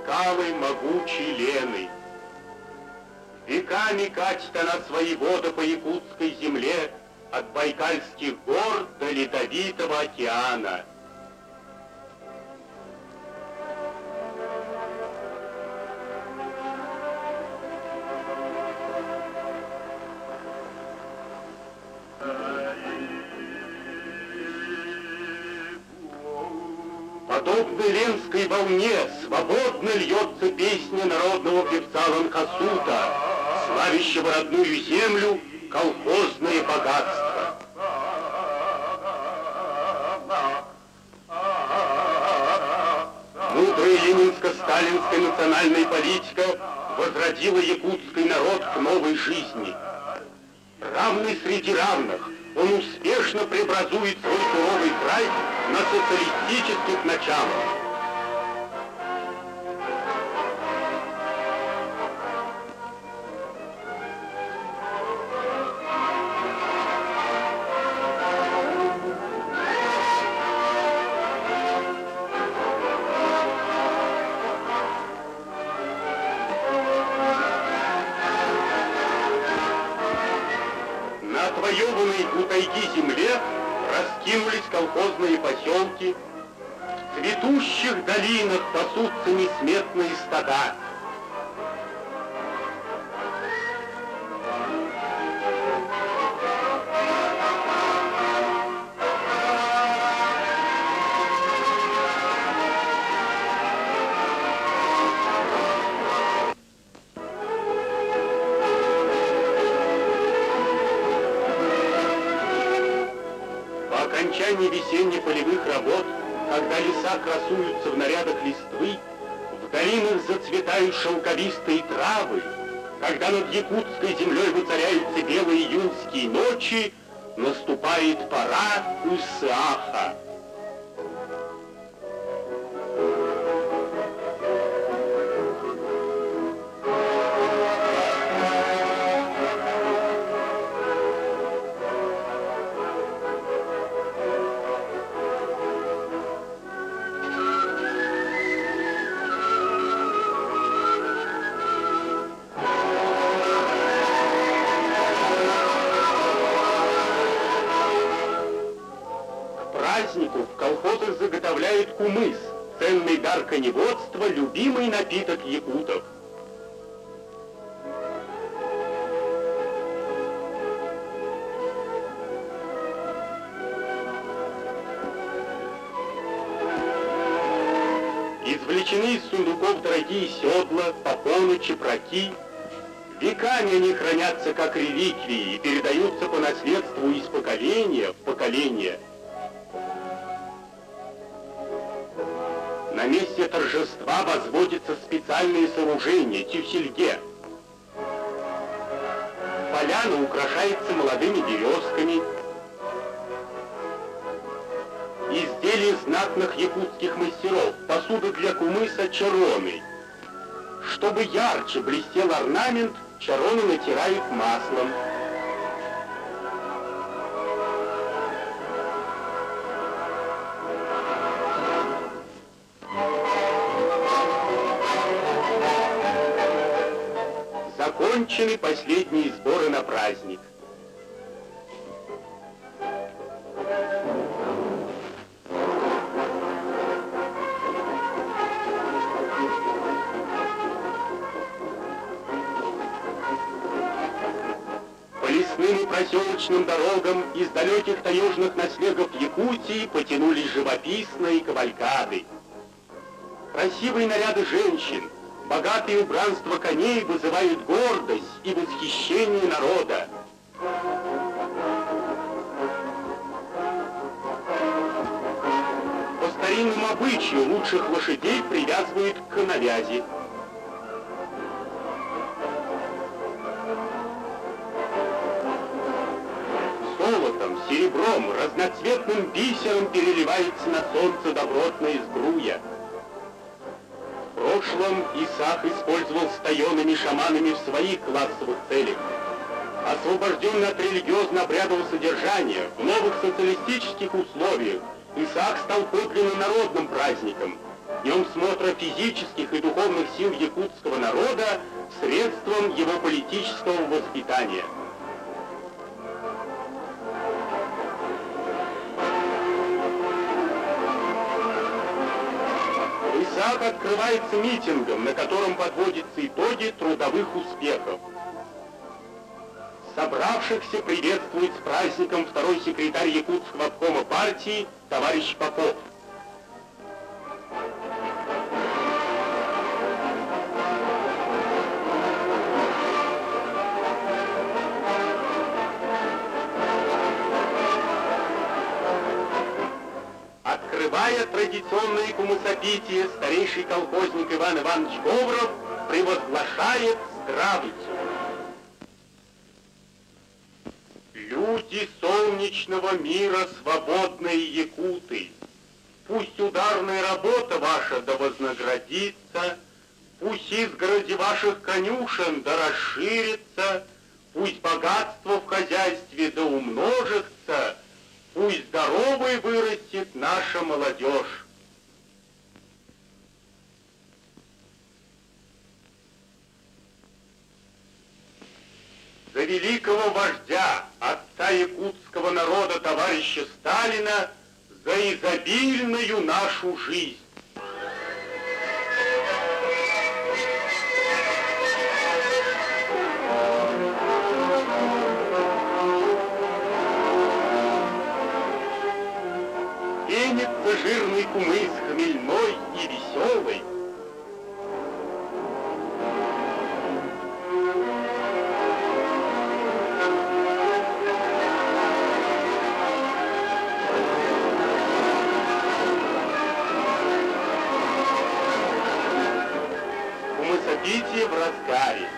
скалы могучей Лены. Веками катит она свои воды по якутской земле от Байкальских гор до Ледовитого океана. Подобно ленской волне свободно льется песня народного певца Ланхасута, славящего родную землю, колхозное богатство. Мудрая ленинско-сталинская национальная политика возродила якутский народ к новой жизни. Равный среди равных, он успешно преобразует свой суровый край на социалистических началах. На отвоеванной у тайги земле раскинулись колхозные поселки, в цветущих долинах пасутся несметные стада. По окончании весенне-полевых работ, когда леса красуются в нарядах листвы, в долинах зацветают шелковистые травы, когда над якутской землей воцаряются белые июньские ночи, наступает пора Усааха. Празднику в колхозах заготовляют кумыс, ценный дар коневодства, любимый напиток якутов. Извлечены из сундуков дорогие седла, попоны, чепраки. Веками они хранятся как реликвии и передаются по наследству из поколения в поколение. На месте торжества возводится специальное сооружение — тюсельге. Поляна украшается молодыми березками. Изделия знатных якутских мастеров, посуда для кумыса — чароны. Чтобы ярче блестел орнамент, чароны натирают маслом. Закончены последние сборы на праздник. По лесным и проселочным дорогам из далеких таежных наслегов Якутии потянулись живописные кавалькады. Красивые наряды женщин, богатые убранства коней вызывают гордость и восхищение народа. По старинному обычаю лучших лошадей привязывают к коновязи. Золотом, серебром, разноцветным бисером переливается на солнце добротная сбруя. В прошлом Исаак использовал с тайонами шаманами в своих классовых целях. Освобожденный от религиозно-обрядового содержания, в новых социалистических условиях, Исаак стал подлинно народным праздником. днем смотра физических и духовных сил якутского народа, средством его политического воспитания. Исаак открывается митингом, на котором подводятся итоги трудовых успехов. Собравшихся приветствует с праздником второй секретарь якутского обкома партии товарищ Попов. Открывая традиционное кумысопитие, старейший колхозник Иван Иванович Говоров провозглашает здравицу. Люди солнечного мира, свободные якуты, пусть ударная работа ваша да вознаградится, пусть изгороди ваших конюшен да расширится, пусть богатство в хозяйстве да умножится, пусть здоровой вырастет наша молодежь. За великого вождя, отца якутского народа, товарища Сталина, за изобильную нашу жизнь. Пенится жирный кумыс хмельной и веселый. Кумысопитие в разгаре.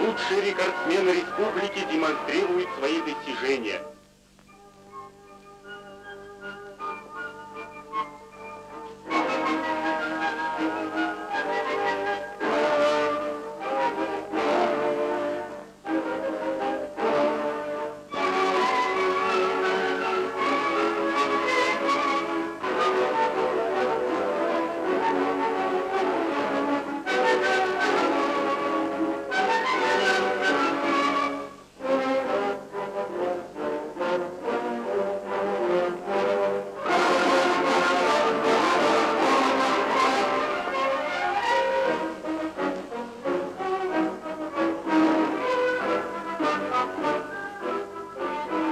Лучшие рекордсмены республики демонстрируют свои достижения.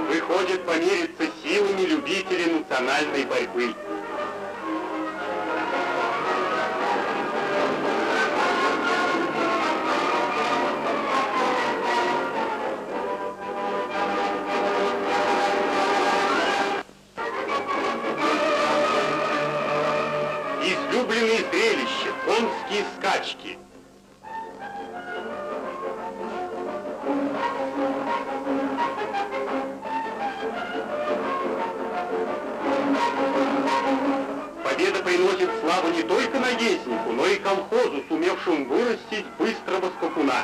Выходит помериться силами любителей национальной борьбы. Излюбленные зрелища, конские скачки. Победа приносит славу не только наезднику, но и колхозу, сумевшему вырастить быстрого скакуна.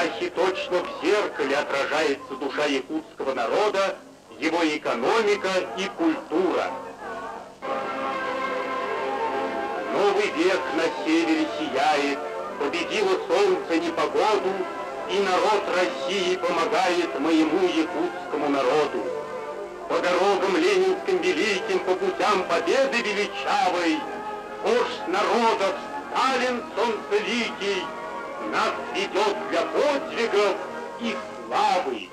Ахе точно в зеркале отражается душа якутского народа, его экономика и культура. Новый век на севере сияет, победило солнце непогоду, и народ России помогает моему якутскому народу. По дорогам ленинским великим, по путям победы величавой, вождь народов Сталин солнцеликий нас ведет для подвигов и славы.